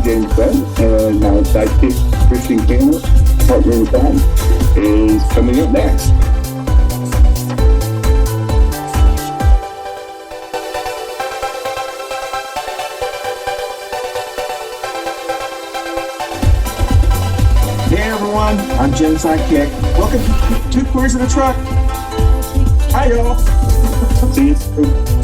Jenny-Jaymes and our sidekick Christian Cano, partner in crime, is coming up next. Hey everyone, I'm Jen's sidekick. Welcome to Two Queers in a Truck. Hi y'all. See you soon.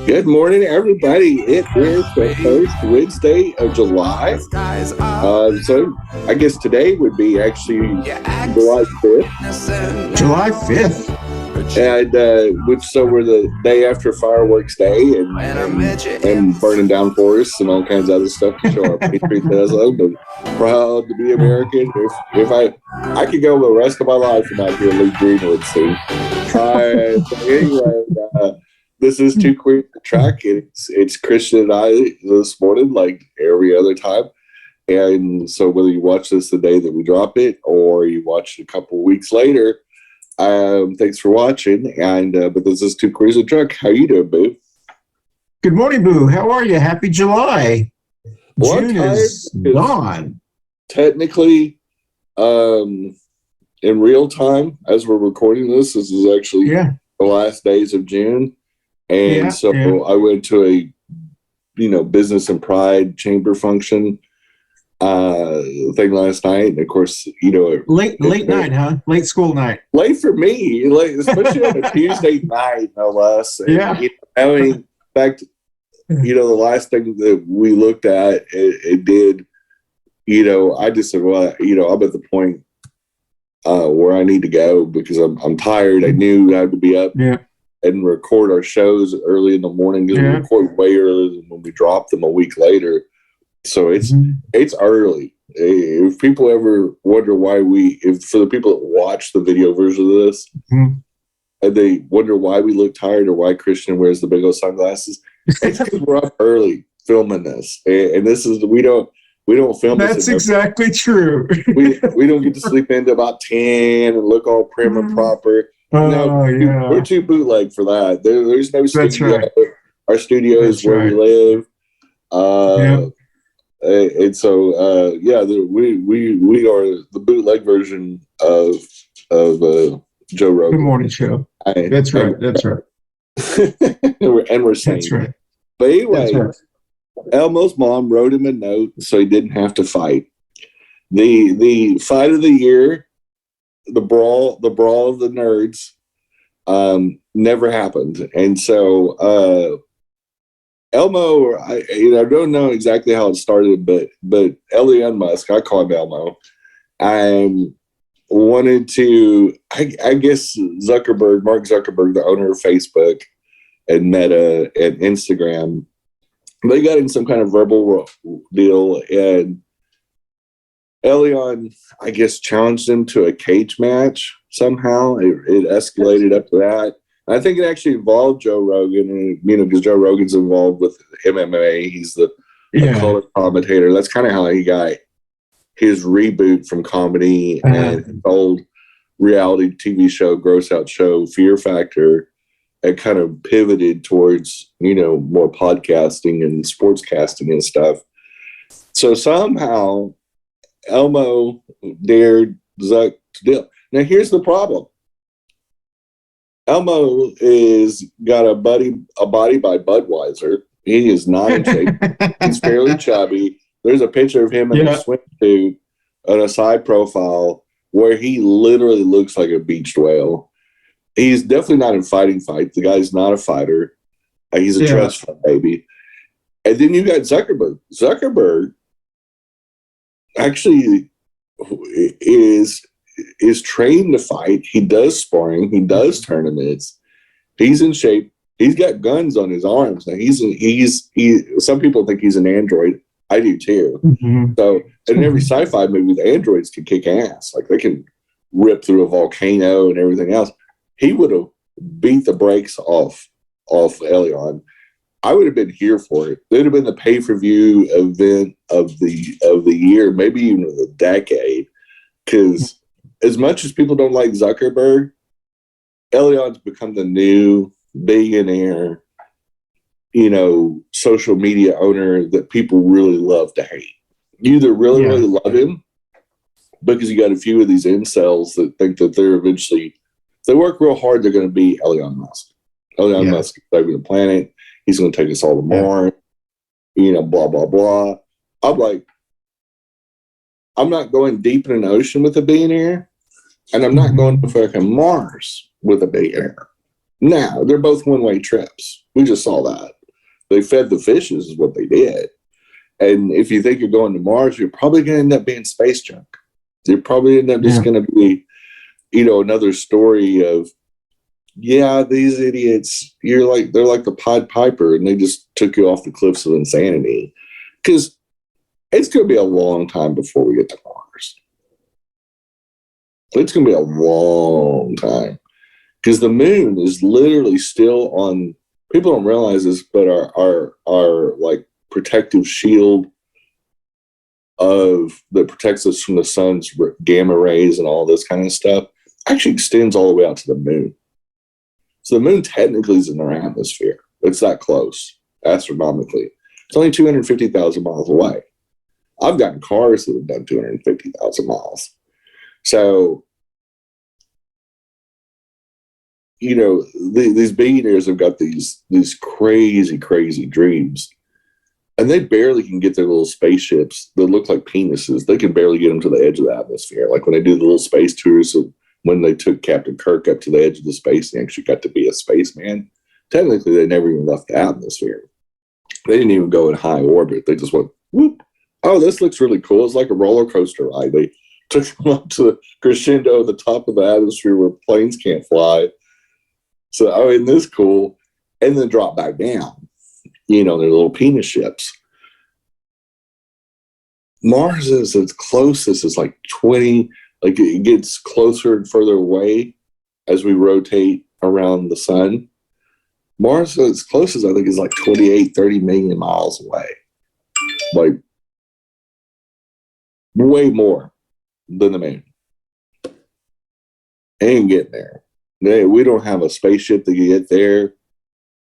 Good morning, everybody. It is the first Wednesday of July. So I guess today would be actually July 5th. July 5th. And so we're the day after fireworks day and burning down forests and all kinds of other stuff to show our patriotism and proud to be American. If I could go the rest of my life and not hear Lee Greenwood sing. So anyway, this is Two Queers in a Truck. It's Christian and I this morning, like every other time. And so whether you watch this the day that we drop it or you watch it a couple of weeks later, thanks for watching. And but this is Two Queers in a Truck. How you doing, Boo? Good morning, Boo. How are you? Happy July. June is gone. Technically, in real time, as we're recording this is actually the last days of June. And I went to a, business and pride chamber function thing last night. And of course, late night, huh? Late school night. Late for me, especially on a Tuesday night, no less. And, in fact, the last thing that we looked at, it did, I just said, well, I'm at the point where I need to go because I'm tired. I knew I had to be up. And record our shows early in the morning. We record way earlier than when we drop them a week later. So it's early. If people ever wonder why for the people that watch the video version of this, and they wonder why we look tired or why Christian wears the big old sunglasses, it's because we're up early filming this. And this is we don't film this. That's exactly true. we don't get to sleep into about 10 and look all prim and proper. We're too bootleg for that. There's no studio. Right. Our studio is where we live. And so we are the bootleg version of Joe Rogan. Good morning show. That's right. And we're saying. That's right. But anyway, Elmo's mom wrote him a note so he didn't have to fight. The fight of the year, the brawl of the nerds, never happened. And so Elmo, I don't know exactly how it started, but Elon Musk, I call him Elmo, wanted to, I guess Mark Zuckerberg, the owner of Facebook and Meta and Instagram, they got in some kind of verbal deal, and Elon, I guess, challenged him to a cage match somehow. It escalated up to that. And I think it actually involved Joe Rogan, because Joe Rogan's involved with MMA. He's the color commentator. That's kind of how he got his reboot from comedy and his old reality TV show, gross out show, Fear Factor, and kind of pivoted towards, more podcasting and sportscasting and stuff. So somehow Elmo dared Zuck to deal. Now here's the problem. Elmo is got a body by Budweiser. He is not in shape. He's fairly chubby. There's a picture of him in a swimsuit on a side profile where he literally looks like a beached whale. He's definitely not in fighting fight. The guy's not a fighter. He's a trust fund baby. And then you got Zuckerberg. Zuckerberg actually is trained to fight. He does sparring. He does tournaments. He's in shape. He's got guns on his arms. Now some people think he's an android. I do too. Mm-hmm. So in every sci-fi movie, the androids can kick ass. Like they can rip through a volcano and everything else. He would have beat the brakes off Elion. I would have been here for it. It would have been the pay-per-view event of the year, maybe even of the decade. Because as much as people don't like Zuckerberg, Elion's become the new billionaire, social media owner that people really love to hate. You either really, really love him because you got a few of these incels that think that they're eventually, if they work real hard, they're going to be Elon Musk. Elon Musk is saving the planet. He's going to take us all to Mars, blah, blah, blah. I'm like, I'm not going deep in an ocean with a billionaire, and I'm not going to fucking Mars with a billionaire. Now, they're both one-way trips. We just saw that. They fed the fishes is what they did. And if you think you're going to Mars, you're probably going to end up being space junk. You're probably end up just going to be, another story of, these idiots, they're like the Pied Piper, and they just took you off the cliffs of insanity. Because it's going to be a long time before we get to Mars. It's going to be a long time. Because the moon is literally still on, people don't realize this, but our like protective shield that protects us from the sun's gamma rays and all this kind of stuff actually extends all the way out to the moon. So the moon technically is in our atmosphere. It's that close, astronomically. It's only 250,000 miles away. I've gotten cars that have done 250,000 miles. So, these billionaires have got these crazy, crazy dreams. And they barely can get their little spaceships that look like penises. They can barely get them to the edge of the atmosphere. Like when they do the little space tours, when they took Captain Kirk up to the edge of the space and actually got to be a spaceman, technically they never even left the atmosphere. They didn't even go in high orbit. They just went, whoop. Oh, this looks really cool. It's like a roller coaster ride. They took them up to the crescendo at the top of the atmosphere where planes can't fly. So, isn't this cool? And then drop back down. Their little penis ships. Mars is as closest as like 20, like it gets closer and further away as we rotate around the sun. Mars is as close as I think is like 28, 30 million miles away. Like way more than the moon. Ain't getting there. We don't have a spaceship that can get there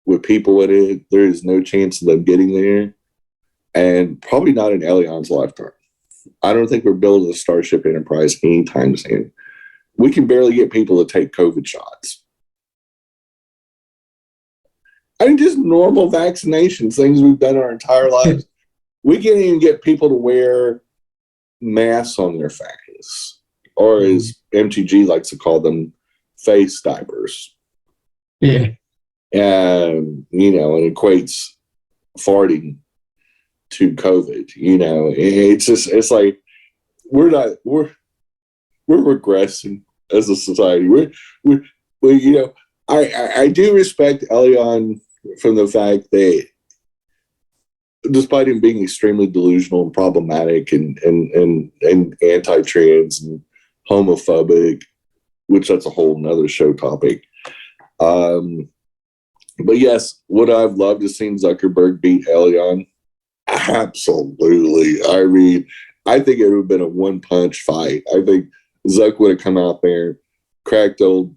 with people in it. There is no chance of them getting there. And probably not in Elion's lifetime. I don't think we're building a Starship Enterprise anytime soon. We can barely get people to take COVID shots. I mean, just normal vaccinations, things we've done our entire lives. We can't even get people to wear masks on their face, or as MTG likes to call them, face diapers. Yeah. And it equates farting to COVID. It's like we're regressing as a society. I do respect Elion from the fact that despite him being extremely delusional and problematic and anti-trans and homophobic, which that's a whole nother show topic. But yes, would I have loved to seen Zuckerberg beat Elion? Absolutely. I mean, I think it would have been a one-punch fight. I think Zuck would have come out there, cracked old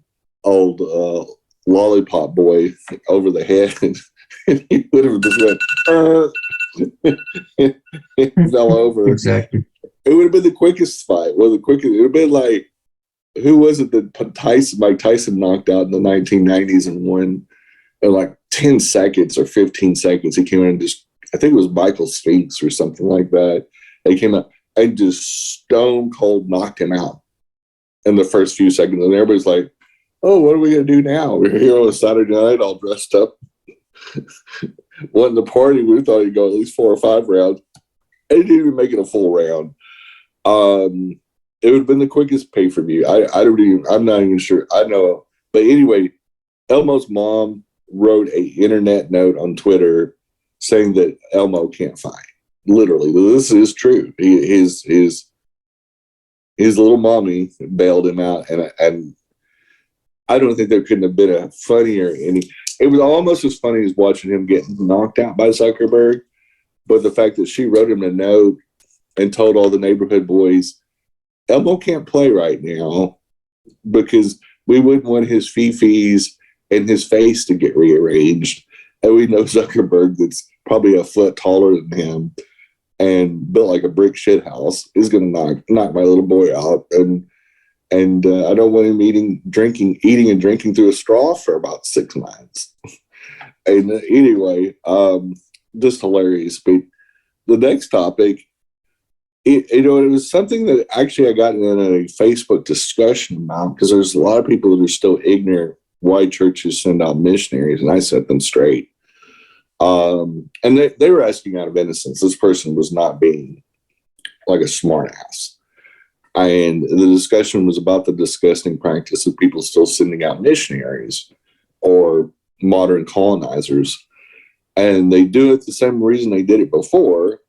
lollipop boy over the head, and he would have just went, and fell over. Exactly. It would have been the quickest fight. It would have been like, who was it that Mike Tyson knocked out in the 1990s and won in like 10 seconds or 15 seconds? He came in and just, I think it was Michael Spinks or something like that. He came out and just stone cold knocked him out in the first few seconds. And everybody's like, oh, what are we going to do now? We're here on a Saturday night all dressed up. Won the party. We thought he'd go at least 4 or 5 rounds. And he didn't even make it a full round. It would have been the quickest pay-per-view. I'm not even sure. I know. But anyway, Elmo's mom wrote an internet note on Twitter saying that Elmo can't fight. literally, this is true. His little mommy bailed him out, and I don't think there couldn't have been a funnier. It was almost as funny as watching him get knocked out by Zuckerberg, but the fact that she wrote him a note and told all the neighborhood boys, Elmo can't play right now because we wouldn't want his fifis and his face to get rearranged. And we know Zuckerberg, that's probably a foot taller than him and built like a brick shit house, is going to knock my little boy out. And I don't want him eating and drinking through a straw for about 6 months. And anyway, just hilarious. But the next topic, it was something that actually I got in a Facebook discussion about, because there's a lot of people that are still ignorant why churches send out missionaries, and I set them straight. And they were asking out of innocence. This person was not being like a smart ass. And the discussion was about the disgusting practice of people still sending out missionaries or modern colonizers. And they do it the same reason they did it before,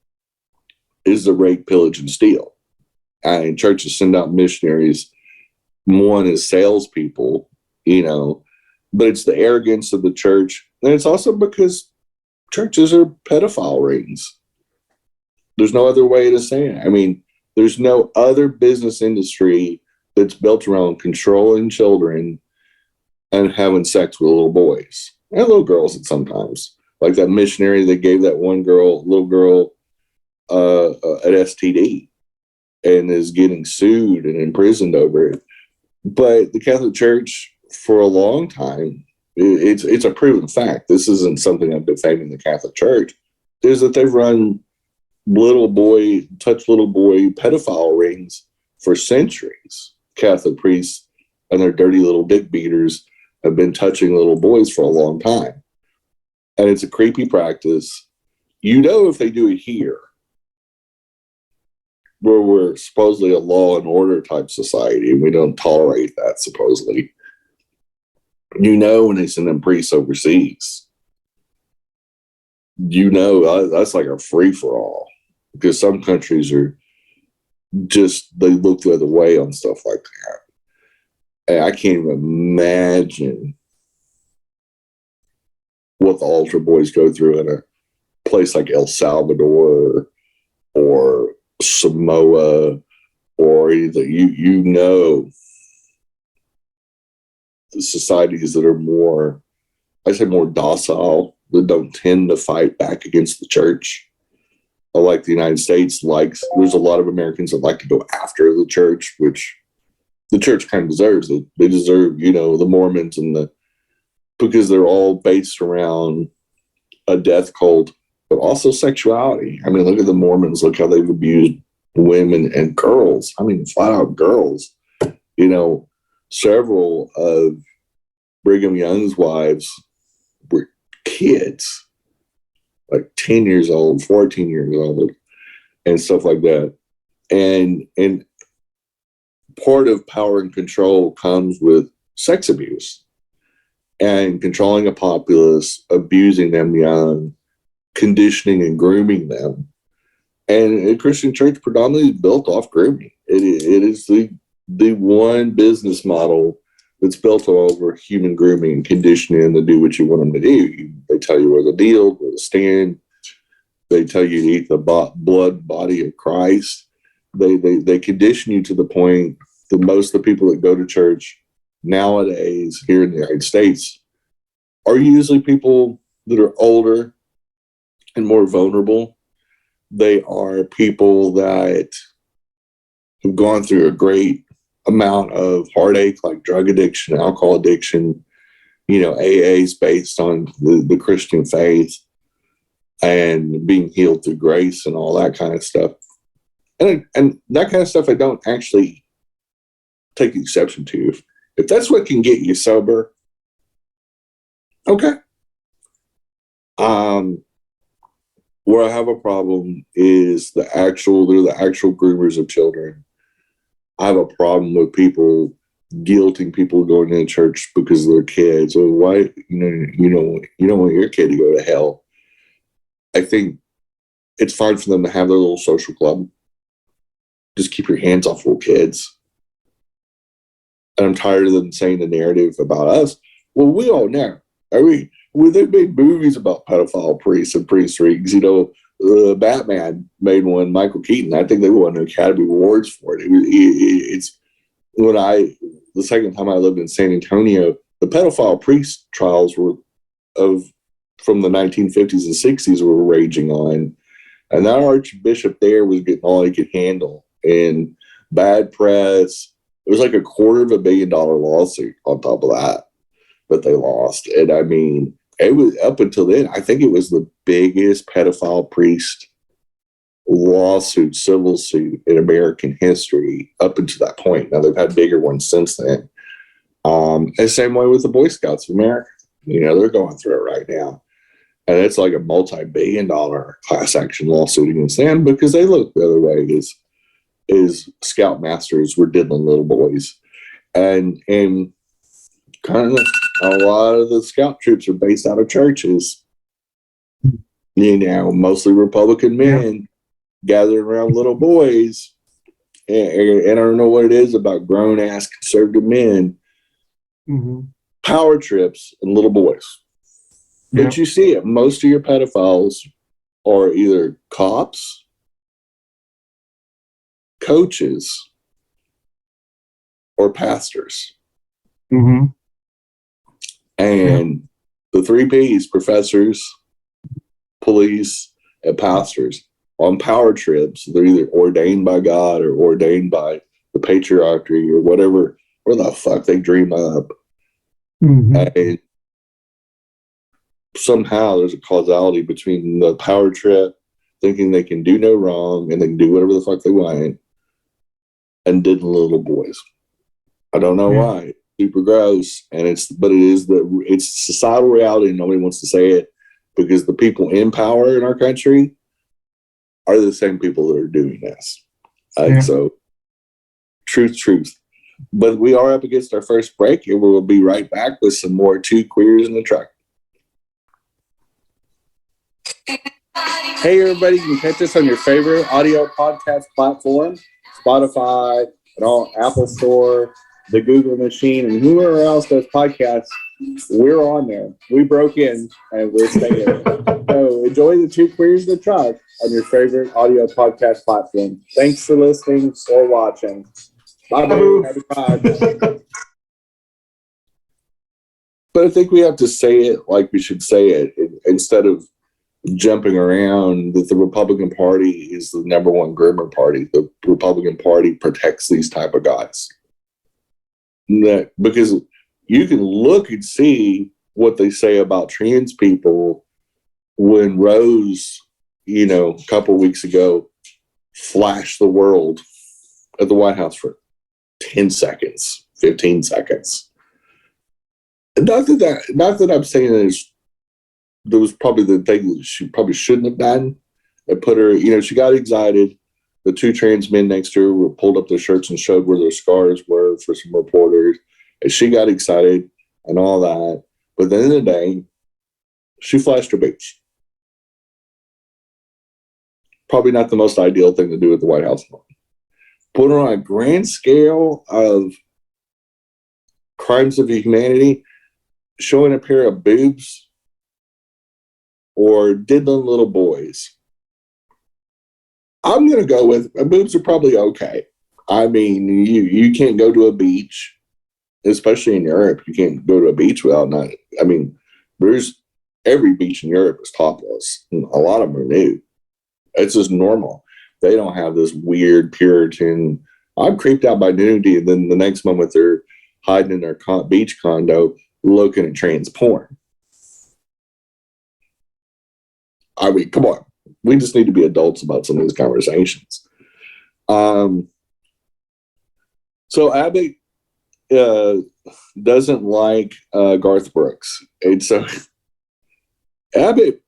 is to rape, pillage, and steal. And churches send out missionaries, one as salespeople, but it's the arrogance of the church. And it's also because churches are pedophile rings. There's no other way to say it. I mean, there's no other business industry that's built around controlling children and having sex with little boys and little girls at sometimes. Like that missionary that gave that little girl, an STD and is getting sued and imprisoned over it. But the Catholic Church, for a long time, it's a proven fact. This isn't something I'm defaming the Catholic Church, is that they've run touch little boy pedophile rings for centuries. Catholic priests and their dirty little dick beaters have been touching little boys for a long time. And it's a creepy practice. If they do it here, where we're supposedly a law and order type society, and we don't tolerate that, supposedly. When they send them priests overseas, that's like a free-for-all, because some countries are they look the other way on stuff like that. And I can't even imagine what the altar boys go through in a place like El Salvador or Samoa, or either the societies that are more docile, that don't tend to fight back against the church. Like the United States, there's a lot of Americans that like to go after the church, which the church kind of deserves it. They deserve, the Mormons because they're all based around a death cult, but also sexuality. I mean, look at the Mormons. Look how they've abused women and girls. I mean, flat out girls. Several of Brigham Young's wives were kids, like 10 years old, 14 years old, and stuff like that. And part of power and control comes with sex abuse and controlling a populace, abusing them young, conditioning and grooming them. And the Christian church predominantly is built off grooming. It is the one business model that's built over human grooming and conditioning to do what you want them to do. They tell you where to kneel, where to stand. They tell you to eat the blood body of Christ. They condition you to the point that most of the people that go to church nowadays here in the United States are usually people that are older and more vulnerable. They are people that have gone through a great amount of heartache, like drug addiction, alcohol addiction. AA is based on the Christian faith and being healed through grace and all that kind of stuff. And that kind of stuff I don't actually take exception to. If that's what can get you sober, okay. Where I have a problem is they're the actual groomers of children. I have a problem with people guilting people going to church because of their kids. Or why, you don't want your kid to go to hell. I think it's fine for them to have their little social club. Just keep your hands off little kids. And I'm tired of them saying the narrative about us. Well, we all know. I mean, they've made movies about pedophile priests and priest rings. Batman made one, Michael Keaton. I think they won Academy Awards for it. It's when the second time I lived in San Antonio, the pedophile priest trials were from the 1950s and 60s were raging on. And that archbishop there was getting all he could handle. And bad press. It was like $250 million lawsuit on top of that they lost. And I mean, it was up until then, I think it was the biggest pedophile priest lawsuit, civil suit in American history up until that point. Now they've had bigger ones since then. And same way with the Boy Scouts of America. They're going through it right now. And it's like a multi-billion-dollar class action lawsuit against them because they look the other way is scoutmasters were diddling little boys. And kind of a lot of the scout troops are based out of churches. Mostly Republican men gathered around little boys. And I don't know what it is about grown-ass conservative men. Mm-hmm. Power trips and little boys. Yeah. But you see it. Most of your pedophiles are either cops, coaches, or pastors. Mm-hmm. And the 3 Ps, professors, police, and pastors, on power trips, they're either ordained by God or ordained by the patriarchy or whatever, where the fuck they dream up. Mm-hmm. And somehow there's a causality between the power trip, thinking they can do no wrong and they can do whatever the fuck they want, and diddling little boys. I don't know why. Super gross, and it's societal reality, and nobody wants to say it because the people in power in our country are the same people that are doing this. So, truth. But we are up against our first break, and we'll be right back with some more Two Queers in the Truck. Hey, everybody, you can catch us on your favorite audio podcast platform, Spotify, and all Apple Store, the Google machine, and whoever else does podcasts. We're on there. We broke in, and we're staying. So enjoy the Two Queers in the Truck on your favorite audio podcast platform. Thanks for listening or watching. Bye-bye. Happy pod. But I think we have to say it like we should say it instead of jumping around that the Republican Party is the number one groomer party. The Republican Party protects these type of guys. Because you can look and see what they say about trans people when Rose, a couple of weeks ago, flashed the world at the White House for 10 seconds, 15 seconds. Not that I'm saying that was probably the thing that she probably shouldn't have done. It put her, she got excited. The 2 trans men next to her pulled up their shirts and showed where their scars were for some reporters. And she got excited and all that. But at the end of the day, she flashed her boobs. Probably not the most ideal thing to do at the White House. Put her on a grand scale of crimes of humanity, showing a pair of boobs or diddling little boys. I'm going to go with boobs are probably okay. I mean, you can't go to a beach, especially in Europe. You can't go to a beach without there's every beach in Europe is topless. A lot of them are nude. It's just normal. They don't have this weird Puritan. I'm creeped out by nudity, and then the next moment they're hiding in their beach condo looking at trans porn. I mean, come on. We just need to be adults about some of these conversations. So Abbott doesn't like Garth Brooks. And so Abbott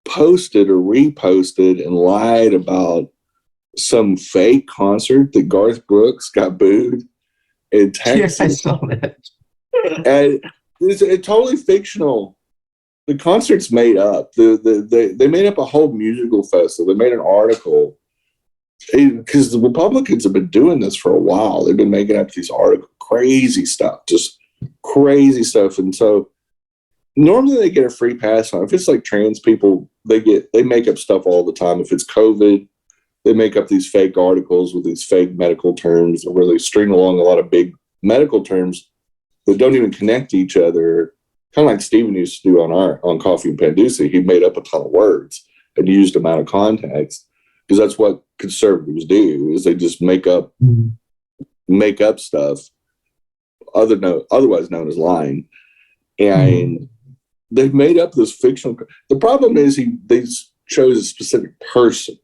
posted or reposted and lied about some fake concert that Garth Brooks got booed in Texas. Yes, I saw that. And it's totally fictional. the concert's made up. They made up a whole musical festival. They made an article because the Republicans have been doing this for a while. They've been making up these articles, crazy stuff, just crazy stuff. And so normally they get a free pass on. If it's like trans people, they make up stuff all the time. If it's COVID, they make up these fake articles with these fake medical terms where they string along a lot of big medical terms that don't even connect to each other. Kind of like Steven used to do on Coffee and Panducey. He made up a ton of words and used them out of context, because that's what conservatives do, is they just make up stuff otherwise known as lying. And they've made up this fictional. The problem is they chose a specific person.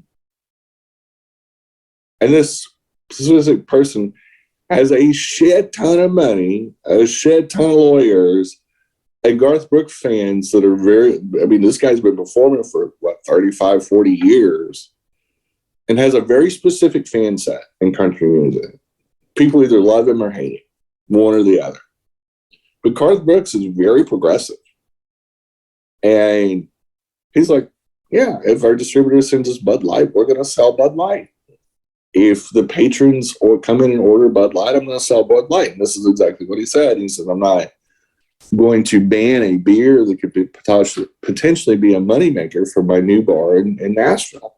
And this specific person has a shit ton of money, a shit ton of lawyers, and Garth Brooks fans that are this guy's been performing for 35, 40 years and has a very specific fan set in country music. People either love him or hate him, one or the other. But Garth Brooks is very progressive. And he's like, yeah, if our distributor sends us Bud Light, we're going to sell Bud Light. If the patrons come in and order Bud Light, I'm going to sell Bud Light. And this is exactly what he said. He said, I'm not going to ban a beer that could potentially be a moneymaker for my new bar in Nashville.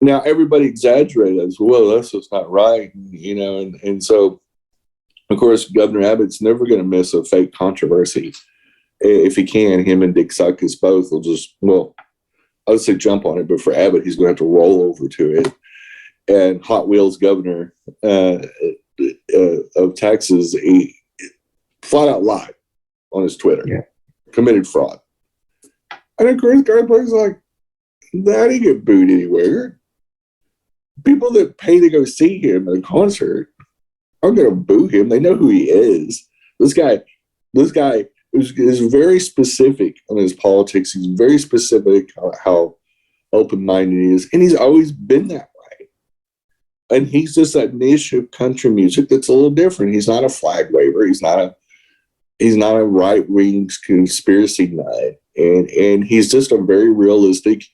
Now, everybody exaggerated. Well, that's just not right, and so, of course, Governor Abbott's never going to miss a fake controversy. If he can, him and Dick Suckus both will just, I would say jump on it, but for Abbott, he's going to have to roll over to it. And Hot Wheels governor of Texas, he flat out lied on his Twitter, committed fraud. And of course, Garth Brooks is like, that didn't get booed anywhere. People that pay to go see him at a concert aren't going to boo him. They know who he is. This guy is very specific on his politics. He's very specific on how open-minded he is, and he's always been that way. And he's just that niche of country music that's a little different. He's not a flag waver. He's not a right-wing conspiracy nut, and he's just a very realistic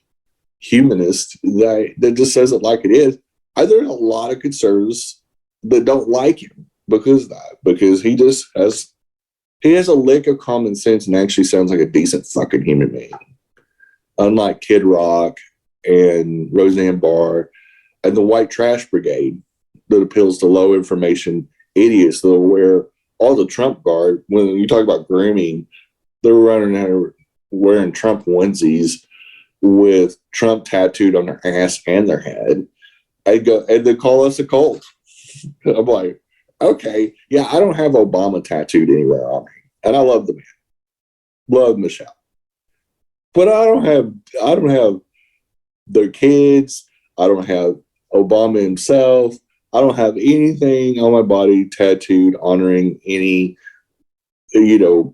humanist that just says it like it is. There's a lot of conservatives that don't like him because of that, because he has a lick of common sense and actually sounds like a decent fucking human being. Unlike Kid Rock and Roseanne Barr and the white trash brigade that appeals to low information idiots that will wear all the Trump garb. When you talk about grooming, they're running out wearing Trump onesies with Trump tattooed on their ass and their head. And they call us a cult. I'm like, okay, yeah, I don't have Obama tattooed anywhere on me, and I love the man, love Michelle, but I don't have their kids. I don't have Obama himself. I don't have anything on my body tattooed honoring any,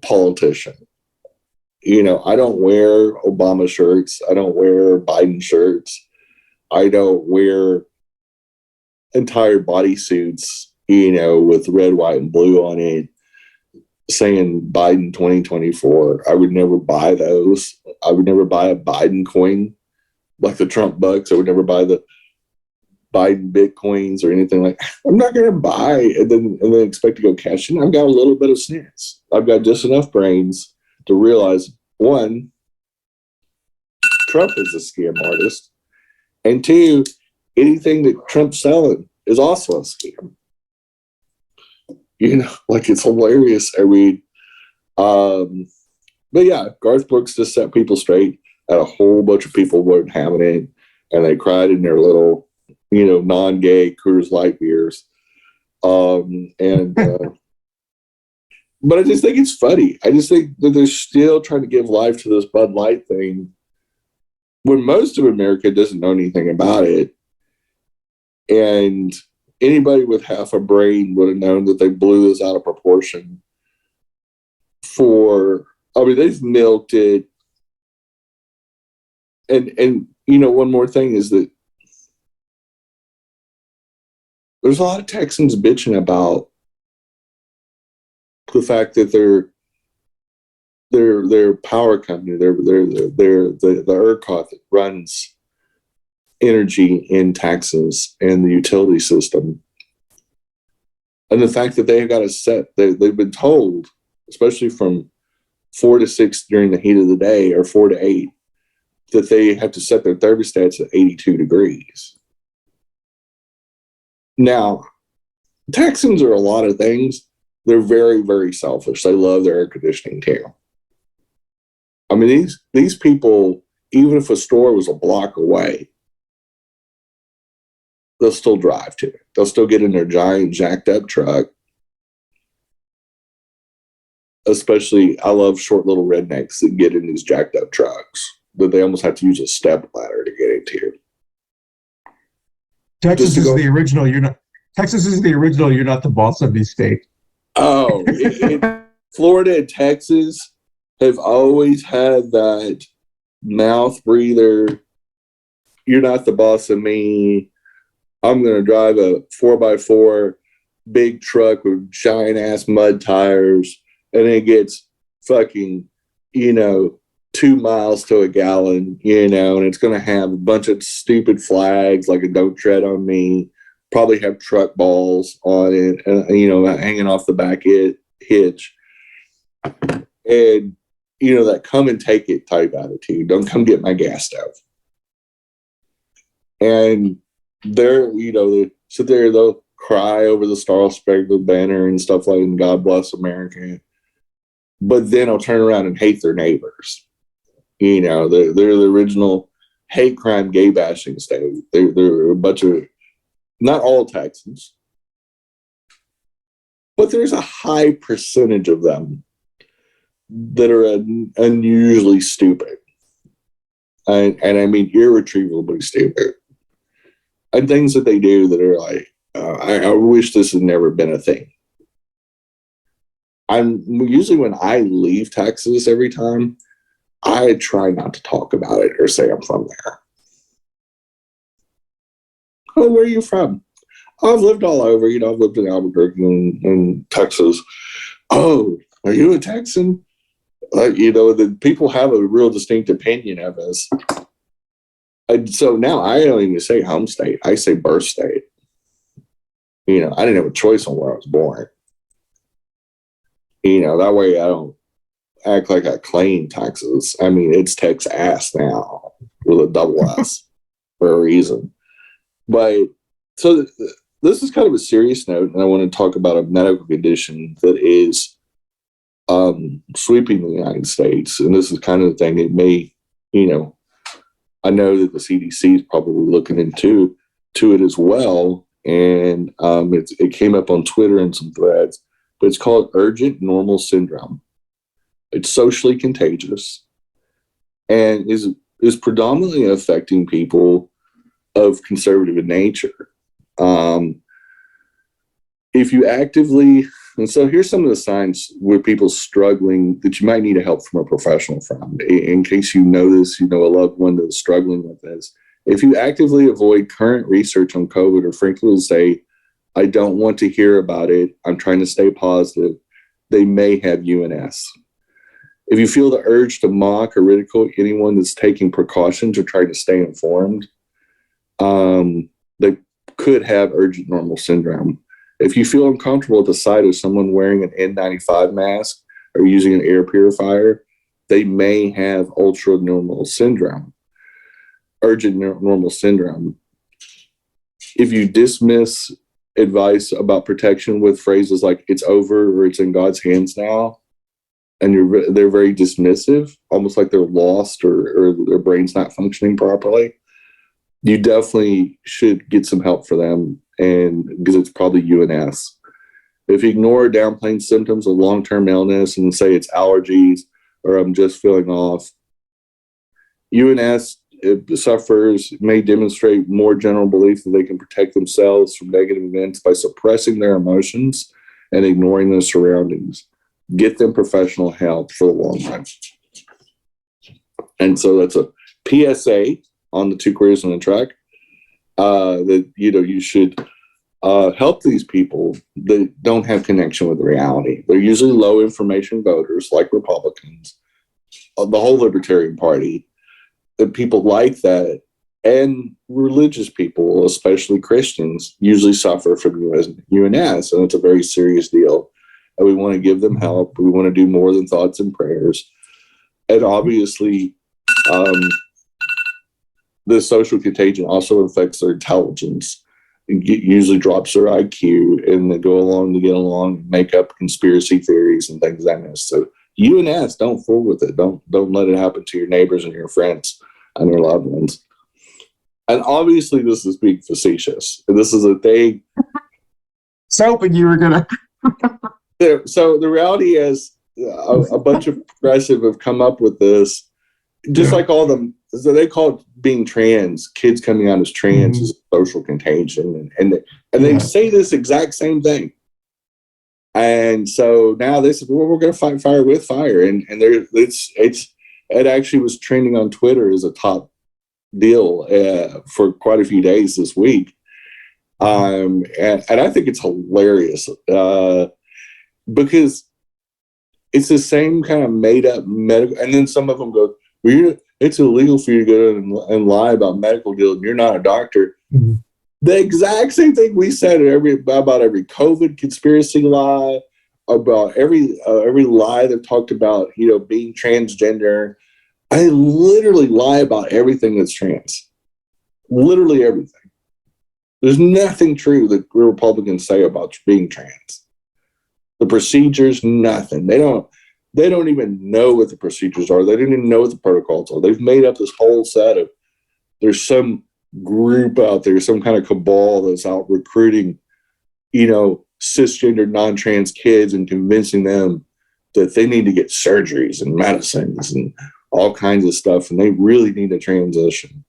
politician. I don't wear Obama shirts. I don't wear Biden shirts. I don't wear entire bodysuits, with red, white, and blue on it, saying Biden 2024. I would never buy those. I would never buy a Biden coin like the Trump bucks. I would never buy the Biden Bitcoins or anything like that. I'm not going to buy and then expect to go cash in. I've got a little bit of sense. I've got just enough brains to realize, one, Trump is a scam artist, and two, anything that Trump's selling is also a scam. It's hilarious. But yeah, Garth Brooks just set people straight, and a whole bunch of people weren't having it, and they cried in their little, non-gay Coors Light beers. But I just think it's funny. I just think that they're still trying to give life to this Bud Light thing when most of America doesn't know anything about it. And anybody with half a brain would have known that they blew this out of proportion they've milked it. And one more thing is that there's a lot of Texans bitching about the fact that their power company, they're the ERCOT that runs energy in Texas and the utility system. And the fact that they've got to set, they've been told, especially from 4 to 6 during the heat of the day, or 4 to 8, that they have to set their thermostats at 82 degrees. Now, Texans are a lot of things. They're very, very selfish. They love their air conditioning too. I mean, these people, even if a store was a block away, they'll still drive to it. They'll still get in their giant jacked up truck. Especially, I love short little rednecks that get in these jacked up trucks that they almost have to use a step ladder to get into. Texas is the original. Texas is the original. You're not the boss of these states. Oh, Florida and Texas have always had that mouth breather. You're not the boss of me. I'm going to drive a 4x4 big truck with giant ass mud tires, and it gets fucking, 2 miles to a gallon, and it's going to have a bunch of stupid flags like a "Don't Tread on Me." Probably have truck balls on it, hanging off the back hitch, and that come and take it type attitude. Don't come get my gas stove. And they're, they sit there, they'll cry over the Star Spangled Banner and stuff like, and God bless America. But then I'll turn around and hate their neighbors. They're the original hate crime gay bashing state. They're a bunch of, not all Texans, but there's a high percentage of them that are unusually stupid. And I mean irretrievably stupid. And things that they do that are like, I wish this had never been a thing. Usually when I leave Texas every time, I try not to talk about it or say I'm from there. Oh, where are you from? I've lived all over. I've lived in Albuquerque and Texas. Oh, are you a Texan? The people have a real distinct opinion of us. And so now I don't even say home state. I say birth state. I didn't have a choice on where I was born. That way I don't act like I claim Texas. I mean, it's Tex ass now with a double S for a reason. But so this is kind of a serious note, and I want to talk about a medical condition that is sweeping the United States. And this is kind of the thing it may, I know that the CDC is probably looking into it as well. And it came up on Twitter and some threads, but it's called urgent normal syndrome. It's socially contagious and is predominantly affecting people of conservative in nature. If you actively, and so here's some of the signs where people struggling that you might need help from a professional from. In case you know this, a loved one that's struggling with this. If you actively avoid current research on COVID, or frankly say, I don't want to hear about it, I'm trying to stay positive, they may have UNS. If you feel the urge to mock or ridicule anyone that's taking precautions or trying to stay informed, they could have urgent normal syndrome. If you feel uncomfortable at the sight of someone wearing an N95 mask or using an air purifier, they may have ultra normal syndrome, urgent normal syndrome. If you dismiss advice about protection with phrases like "it's over" or "it's in God's hands now," and they're very dismissive, almost like they're lost or their brain's not functioning properly, you definitely should get some help for them, and because it's probably UNS. If you ignore downplaying symptoms of long-term illness and say it's allergies or I'm just feeling off, UNS sufferers may demonstrate more general belief that they can protect themselves from negative events by suppressing their emotions and ignoring their surroundings. Get them professional help for the long run. And so that's a PSA on the Two Queers on the Track that you should help these people that don't have connection with reality. They're usually low information voters like Republicans, the whole Libertarian Party, the people like that, and religious people, especially Christians, usually suffer from UNS, and it's a very serious deal. And we want to give them help. We want to do more than thoughts and prayers. And obviously, the social contagion also affects their intelligence. It usually drops their IQ, and they go along to get along, make up conspiracy theories and things like that. So UNS, don't fool with it. Don't let it happen to your neighbors and your friends and your loved ones. And obviously, this is being facetious. This is a thing. So hoping you were gonna. So the reality is, a bunch of progressive have come up with this, just like all them. So they call it being trans. Kids coming out as trans is a social contagion, and they say this exact same thing. And so now they said, well, we're going to fight fire with fire, and it actually was trending on Twitter as a top deal for quite a few days this week. And I think it's hilarious because it's the same kind of made up medical, and then some of them go, well, it's illegal for you to go and lie about medical deals, and you're not a doctor. Mm-hmm. The exact same thing we said about every COVID conspiracy lie, about every lie that talked about, being transgender. I literally lie about everything that's trans. Literally everything. There's nothing true that Republicans say about being trans. The procedures, nothing. They don't even know what the procedures are. They don't even know what the protocols are. They've made up this whole set of, there's some group out there, some kind of cabal that's out recruiting, cisgender, non-trans kids and convincing them that they need to get surgeries and medicines and all kinds of stuff, and they really need to transition.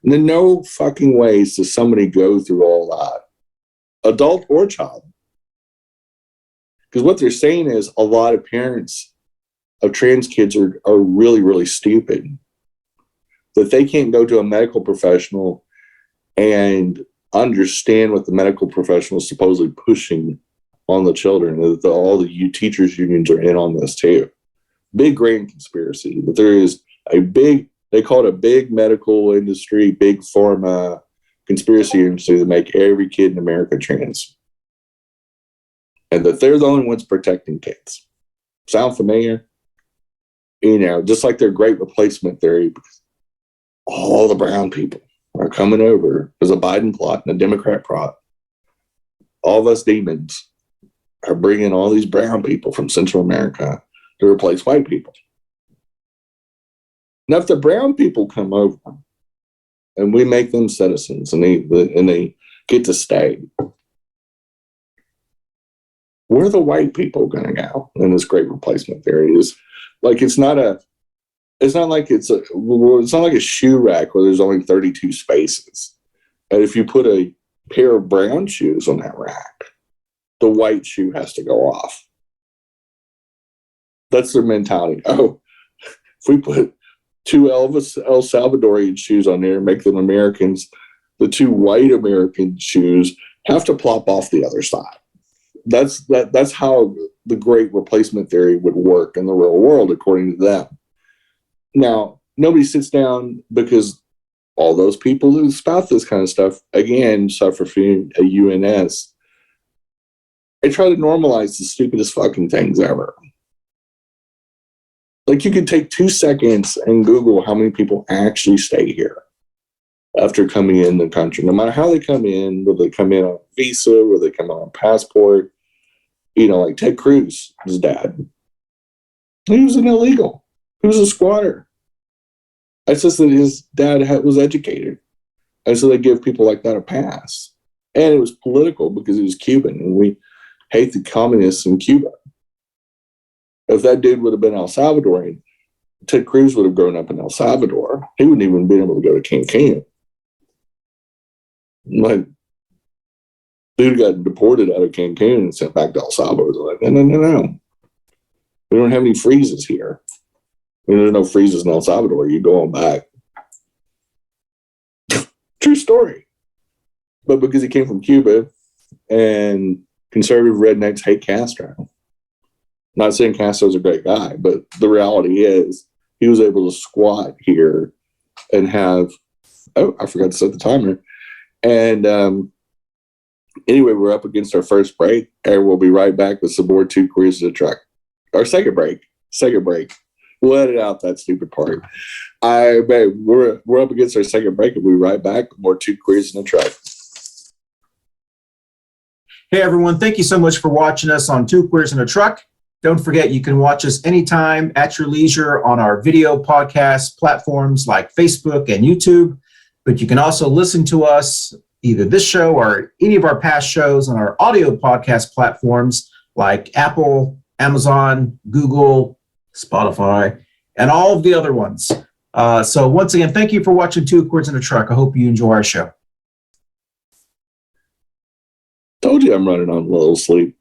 And in no fucking ways does somebody go through all that, adult or child. Because what they're saying is a lot of parents of trans kids are really, really stupid. That they can't go to a medical professional and understand what the medical professional is supposedly pushing on the children. That all the teachers unions are in on this too. Big grand conspiracy. But there is they call it a big medical industry, big pharma conspiracy industry that make every kid in America trans. And that they're the only ones protecting kids. Sound familiar? Just like their great replacement theory, because all the brown people are coming over as a Biden plot and a Democrat plot. All of us demons are bringing all these brown people from Central America to replace white people. Now, if the brown people come over and we make them citizens and they get to stay, where are the white people going to go in this great replacement theory? It's not like a shoe rack where there's only 32 spaces. And if you put a pair of brown shoes on that rack, the white shoe has to go off. That's their mentality. Oh, if we put two El Salvadorian shoes on there and make them Americans, the two white American shoes have to plop off the other side. That's how the great replacement theory would work in the real world, according to them. Now, nobody sits down because all those people who spout this kind of stuff, again, suffer from a UNS. They try to normalize the stupidest fucking things ever. Like, you could take 2 seconds and Google how many people actually stay here after coming in the country. No matter how they come in, whether they come in on a visa, whether they come in on a passport, like Ted Cruz, his dad. He was an illegal. He was a squatter. It's just that his dad was educated. And so they give people like that a pass. And it was political because he was Cuban, and we hate the communists in Cuba. If that dude would have been El Salvadorian, Ted Cruz would have grown up in El Salvador. He wouldn't even been able to go to Cancun. Like, dude got deported out of Cancun and sent back to El Salvador. They're like, no. We don't have any freezes here. There's no freezes in El Salvador. You go on back. True story. but because he came from Cuba and conservative rednecks hate Castro. Not saying Castro's a great guy, but the reality is he was able to squat here and have, I forgot to set the timer. And anyway, we're up against our first break, and we'll be right back with some more Two Queers in a Truck. Our second break. We'll edit out that stupid part. We're up against our second break, and we'll be right back with more Two Queers in a Truck. Hey, everyone. Thank you so much for watching us on Two Queers in a Truck. Don't forget, you can watch us anytime at your leisure on our video podcast platforms like Facebook and YouTube. But you can also listen to us, either this show or any of our past shows, on our audio podcast platforms like Apple, Amazon, Google, Spotify, and all of the other ones. So once again, thank you for watching Two Queers in a Truck. I hope you enjoy our show. Told you I'm running on a little sleep.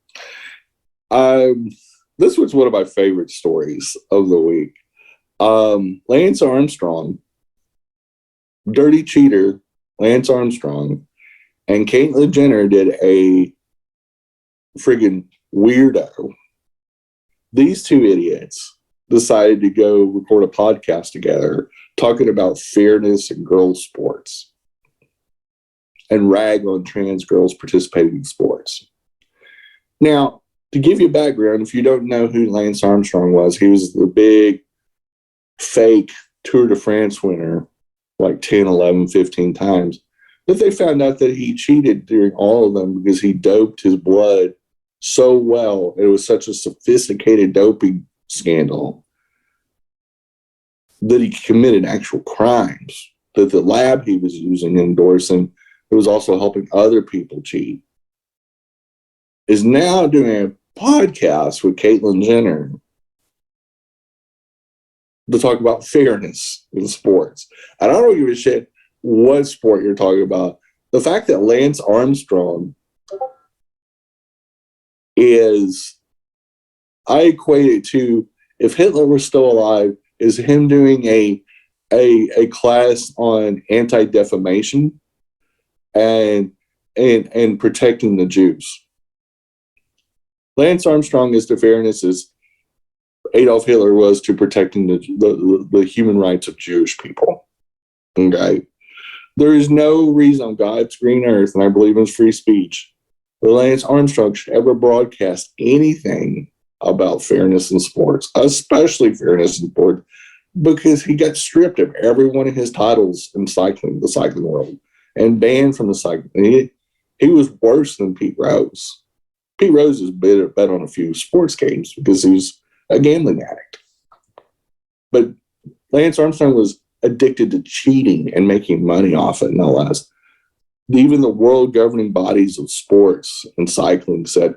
This was one of my favorite stories of the week. Lance Armstrong, dirty cheater, Lance Armstrong, and Caitlyn Jenner did a friggin' weirdo. These two idiots decided to go record a podcast together talking about fairness in girls' sports and rag on trans girls participating in sports. Now, to give you background, if you don't know who Lance Armstrong was, he was the big fake Tour de France winner like 10, 11, 15 times. But they found out that he cheated during all of them because he doped his blood so well. It was such a sophisticated doping scandal that he committed actual crimes, that the lab he was using and endorsing, it was also helping other people cheat, is now doing a podcast with Caitlyn Jenner to talk about fairness in sports. And I don't give a shit what sport you're talking about. The fact that Lance Armstrong is, I equate it to, if Hitler was still alive, is him doing a class on anti-defamation and protecting the Jews. Lance Armstrong is to fairness as Adolf Hitler was to protecting the human rights of Jewish people. Okay? There is no reason on God's green earth, and I believe in free speech, that Lance Armstrong should ever broadcast anything about fairness in sports, especially fairness in sports, because he got stripped of every one of his titles in cycling, the cycling world, and banned from the cycling. He was worse than Pete Rose. Pete Rose has bet on a few sports games because he was a gambling addict. But Lance Armstrong was addicted to cheating and making money off it, no less. Even the world governing bodies of sports and cycling said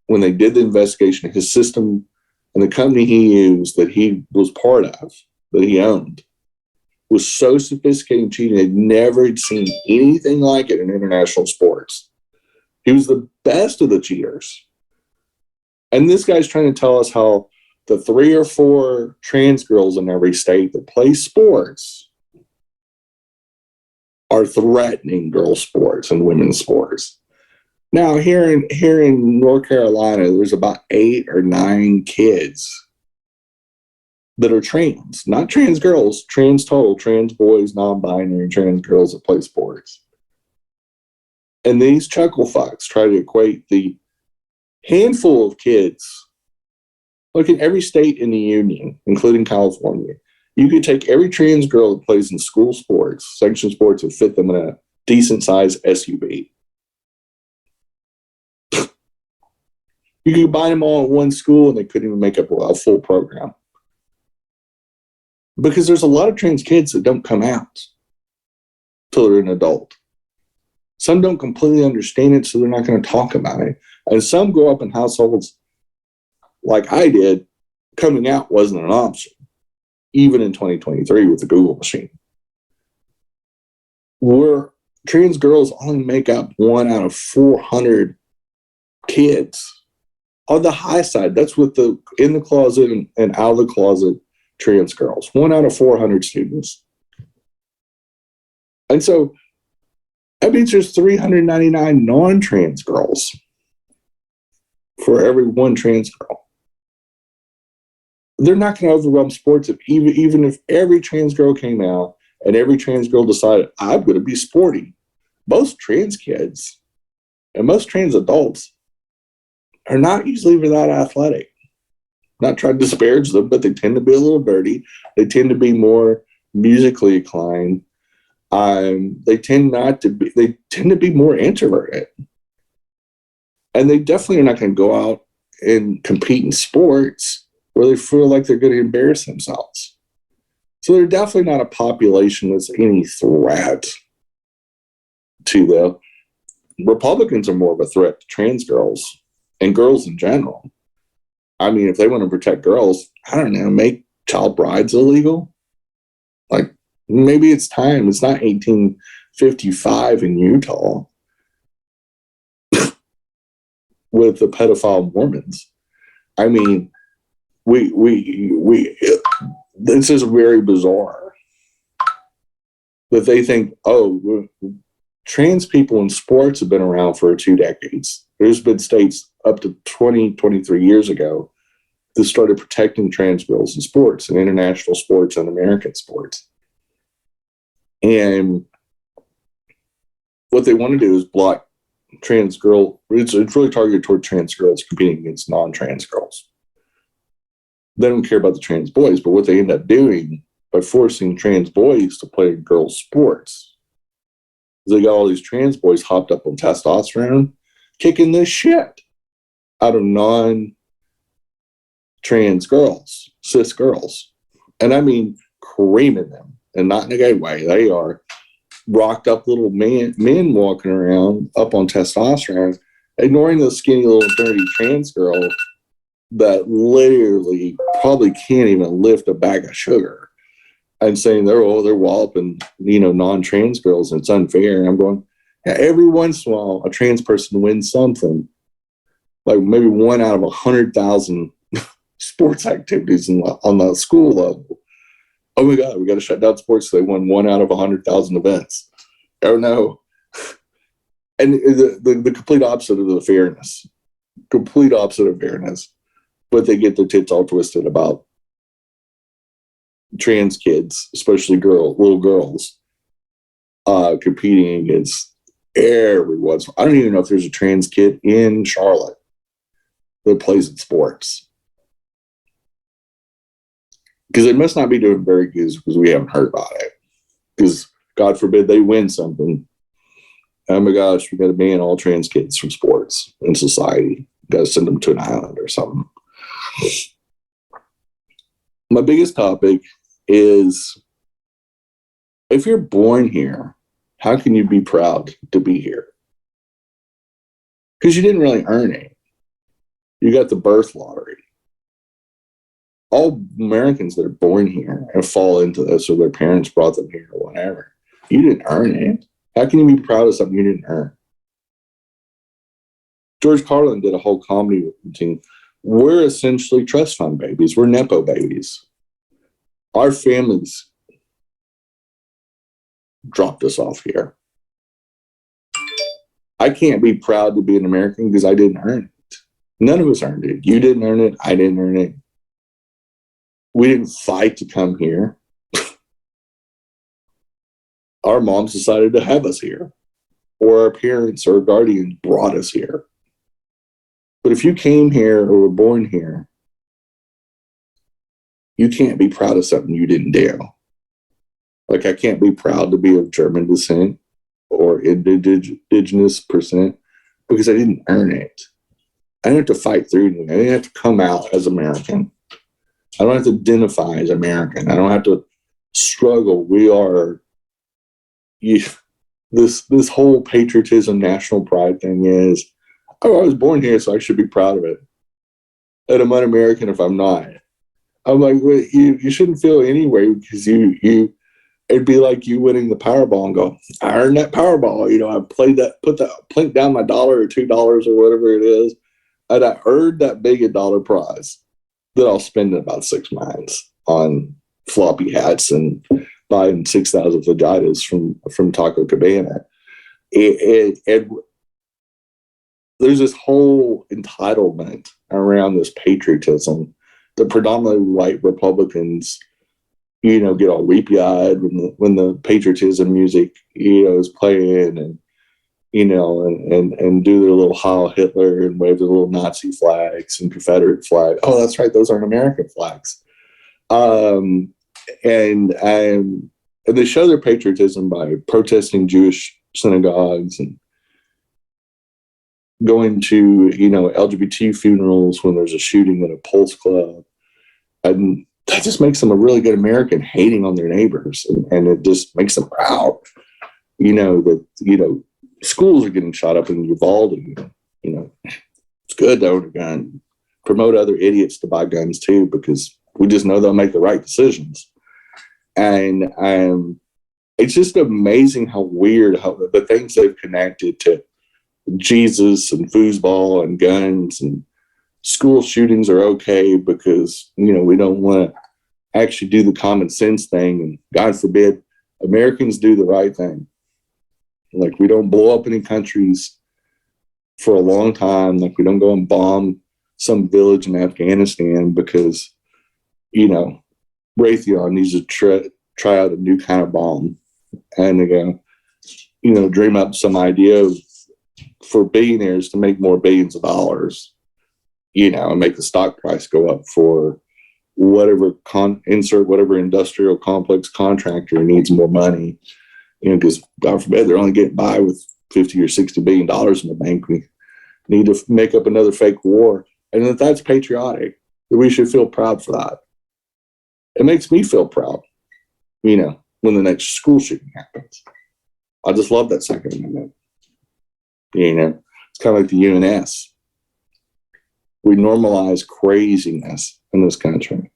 when they did the investigation, his system and the company he used that he was part of, that he owned, was so sophisticated in cheating, they'd never seen anything like it in international sports. He was the best of the cheaters. And this guy's trying to tell us how the 3 or 4 trans girls in every state that play sports are threatening girls' sports and women's sports. Now, here in North Carolina, there's about 8 or 9 kids that are trans, not trans girls, trans total, trans boys, non-binary, trans girls that play sports. And these chuckle fucks try to equate the handful of kids. Look, in every state in the union, including California, you could take every trans girl that plays in school sports, section sports, and fit them in a decent-sized SUV. You could combine them all in one school, and they couldn't even make up a full program. Because there's a lot of trans kids that don't come out till they're an adult. Some don't completely understand it, so they're not going to talk about it. And some grow up in households like I did. Coming out wasn't an option, even in 2023 with the Google machine. Where trans girls only make up 1 out of 400 kids. On the high side, that's with the in the closet and out of the closet trans girls. 1 out of 400 students. And so That means there's 399 non-trans girls for every one trans girl. They're not going to overwhelm sports even if every trans girl came out and every trans girl decided, I'm going to be sporty. Most trans kids and most trans adults are not usually that athletic. Not trying to disparage them, but they tend to be a little dirty. They tend to be more musically inclined. They tend to be more introverted. And they definitely are not going to go out and compete in sports where they feel like they're going to embarrass themselves. So they're definitely not a population that's any threat to the Republicans. Are more of a threat to trans girls and girls in general. I mean, if they want to protect girls, I don't know, make child brides illegal. Like, maybe it's time. It's not 1855 in Utah with the pedophile Mormons. I mean, this is very bizarre that they think, oh, trans people in sports have been around for 2 decades. There's been states up to 20, 23 years ago that started protecting trans girls in sports and international sports and American sports. And what they want to do is block trans girl. It's really targeted toward trans girls competing against non-trans girls. They don't care about the trans boys, but what they end up doing by forcing trans boys to play girls' sports is they got all these trans boys hopped up on testosterone, kicking this shit out of non-trans girls, cis girls. And I mean, creaming them, and not in a gay way. They are rocked up little men walking around up on testosterone, ignoring the skinny little dirty trans girl that literally probably can't even lift a bag of sugar, and saying they're walloping, non-trans girls and it's unfair. And I'm going, yeah, every once in a while a trans person wins something, like maybe 1 out of 100,000 sports activities on the school level. Oh my God, we got to shut down sports. So they won 1 out of 100,000 events. Oh no. And the complete opposite of the fairness. Complete opposite of fairness. But they get their tits all twisted about trans kids, especially little girls, competing against everyone. I don't even know if there's a trans kid in Charlotte that plays in sports. Because they must not be doing very good because we haven't heard about it. Because God forbid they win something. Oh my gosh, we got to ban all trans kids from sports in society. Got to send them to an island or something. My biggest topic is, if you're born here, how can you be proud to be here? Because you didn't really earn it. You got the birth lottery. All Americans that are born here and fall into this, or their parents brought them here or whatever, you didn't earn it. How can you be proud of something you didn't earn? George Carlin did a whole comedy routine. We're essentially trust fund babies. We're Nepo babies. Our families dropped us off here. I can't be proud to be an American because I didn't earn it. None of us earned it. You didn't earn it. I didn't earn it. We didn't fight to come here. Our moms decided to have us here, or our parents or guardians brought us here. But if you came here or were born here, you can't be proud of something you didn't do. Like, I can't be proud to be of German descent or indigenous percent because I didn't earn it. I didn't have to fight through anything. I didn't have to come out as American. I don't have to identify as American. I don't have to struggle. We are, this whole patriotism, national pride thing is, oh, I was born here, so I should be proud of it. And I'm un-American if I'm not. I'm like, well, you shouldn't feel anyway, because it'd be like you winning the Powerball and go, I earned that Powerball. I put down my $1 or $2 or whatever it is, and I earned that big $1 prize that I'll spend in about 6 months on floppy hats and buying 6,000 vaginas from Taco Cabana. And there's this whole entitlement around this patriotism that predominantly white Republicans, get all weepy-eyed when the patriotism music, is playing, and and do their little Heil Hitler and wave their little Nazi flags and Confederate flag. Oh, that's right, those aren't American flags. And they show their patriotism by protesting Jewish synagogues and going to, LGBT funerals when there's a shooting at a Pulse Club. And that just makes them a really good American, hating on their neighbors. And it just makes them proud, that, schools are getting shot up in Uvalde. It's good to own a gun. Promote other idiots to buy guns too, because we just know they'll make the right decisions. And it's just amazing how weird how the things they've connected to Jesus and foosball and guns and school shootings are okay because, we don't want to actually do the common sense thing. And God forbid, Americans do the right thing. Like, we don't blow up any countries for a long time. Like, we don't go and bomb some village in Afghanistan because, Raytheon needs to try out a new kind of bomb. And they go, dream up some idea for billionaires to make more billions of dollars, and make the stock price go up for whatever whatever industrial complex contractor needs more money, because God forbid they're only getting by with $50 or $60 billion in the bank. We need to make up another fake war. And if that's patriotic, we should feel proud for that. It makes me feel proud, when the next school shooting happens. I just love that Second Amendment. It's kind of like the UNS. We normalize craziness in this country.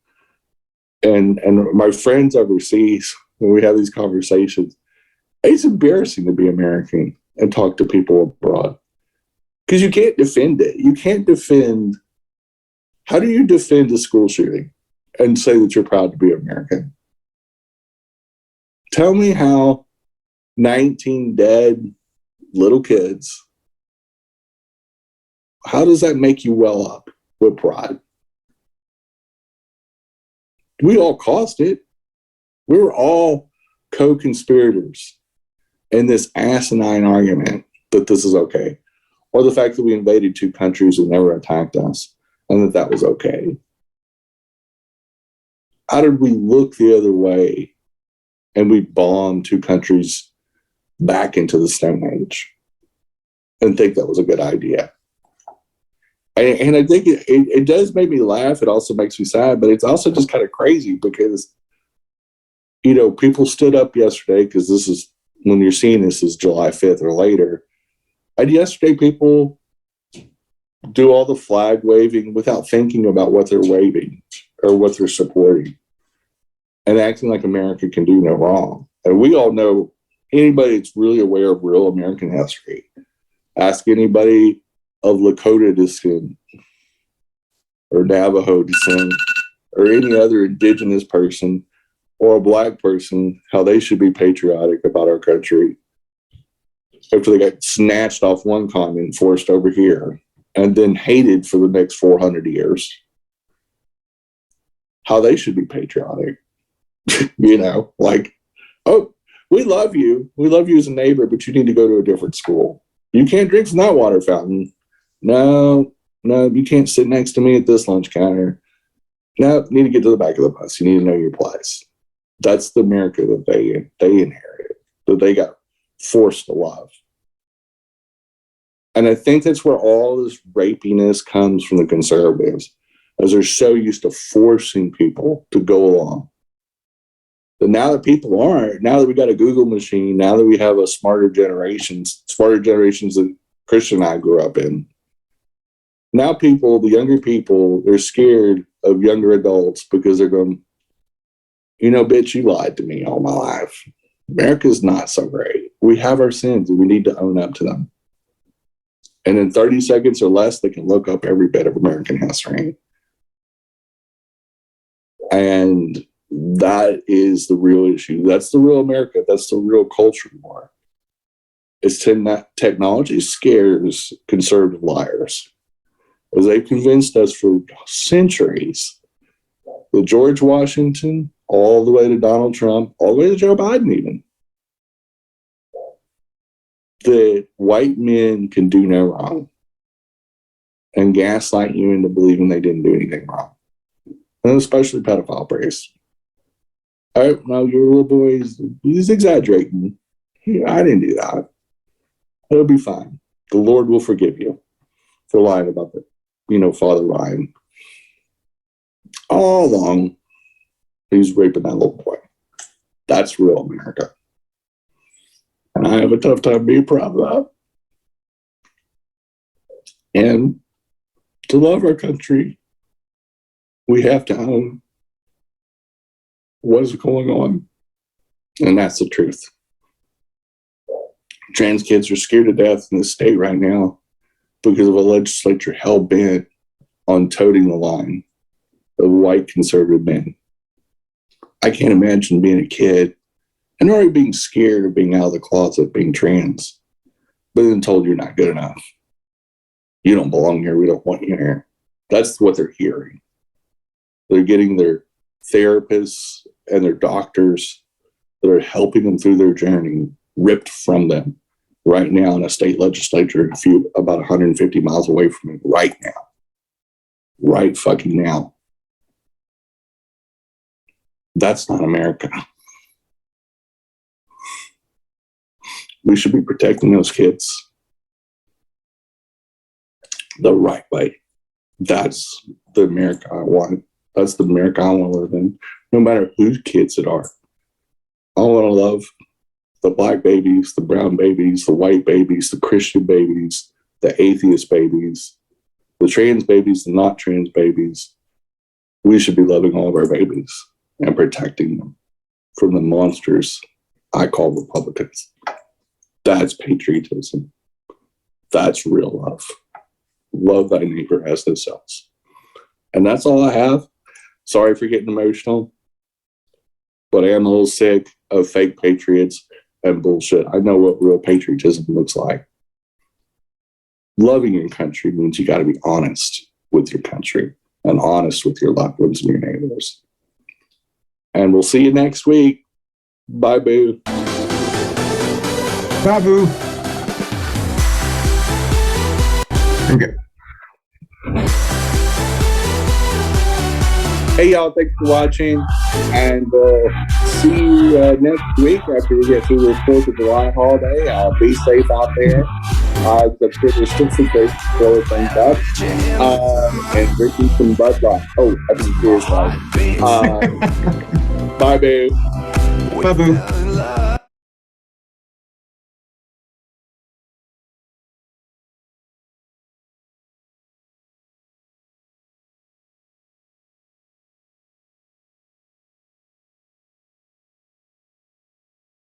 And my friends overseas, when we have these conversations, it's embarrassing to be American and talk to people abroad because you can't defend it. You can't defend. How do you defend a school shooting and say that you're proud to be American? Tell me how 19 dead little kids, how does that make you well up with pride? We all caused it. We were all co-conspirators in this asinine argument that this is okay, or the fact that we invaded two countries and never attacked us and that was okay. How did we look the other way and we bombed two countries back into the Stone Age and think that was a good idea? And I think it does make me laugh. It also makes me sad, but it's also just kind of crazy because, people stood up yesterday, because this is, when you're seeing this, is July 5th or later. And yesterday people do all the flag waving without thinking about what they're waving or what they're supporting and acting like America can do no wrong. And we all know, anybody that's really aware of real American history, ask anybody of Lakota descent or Navajo descent or any other indigenous person or a black person how they should be patriotic about our country after they got snatched off one continent and forced over here and then hated for the next 400 years. How they should be patriotic. Like, oh, we love you. We love you as a neighbor, but you need to go to a different school. You can't drink from that water fountain. No, you can't sit next to me at this lunch counter. No, you need to get to the back of the bus. You need to know your place. That's the America that they inherited, that they got forced to love. And I think that's where all this rapiness comes from the conservatives, as they're so used to forcing people to go along. But now that people aren't, now that we got a Google machine, now that we have a smarter generations that Christian and I grew up in, now people, the younger people, they're scared of younger adults because they're going, bitch, you lied to me all my life. America's not so great. We have our sins and we need to own up to them. And in 30 seconds or less, they can look up every bit of American history. And that is the real issue. That's the real America. That's the real culture war. is technology scares conservative liars, as they've convinced us for centuries. The George Washington, all the way to Donald Trump, all the way to Joe Biden even, that white men can do no wrong and gaslight you into believing they didn't do anything wrong. And especially pedophile praise. Oh, no, your little boy, he's exaggerating. I didn't do that. It'll be fine. The Lord will forgive you for lying about it. Father lying. All along, he's raping that little boy. That's real America. And I have a tough time being proud of that. And to love our country, we have to own what is going on. And that's the truth. Trans kids are scared to death in the state right now because of a legislature hell-bent on toting the line of white conservative men. I can't imagine being a kid and already being scared of being out of the closet, being trans, but then told you're not good enough. You don't belong here. We don't want you here. That's what they're hearing. They're getting their therapists and their doctors that are helping them through their journey ripped from them right now in a state legislature about 150 miles away from me right now. Right fucking now. That's not America. We should be protecting those kids the right way. That's the America I want. That's the America I want to live in, no matter whose kids it are. I want to love the black babies, the brown babies, the white babies, the Christian babies, the atheist babies, the trans babies, the not trans babies. We should be loving all of our babies and protecting them from the monsters I call Republicans. That's patriotism. That's real love. Love thy neighbor as thyself. And that's all I have. Sorry for getting emotional, but I am a little sick of fake patriots and bullshit. I know what real patriotism looks like. Loving your country means you got to be honest with your country and honest with your loved ones and your neighbors. And we'll see you next week. Bye, boo. Bye, boo. Okay. Hey, y'all, thanks for watching, and see you next week after we get through the 4th of July holiday. Be safe out there. There's still some days to blow things up, and drinking some Bud Light. Oh, I think here's Bye, boo. Bye, boo.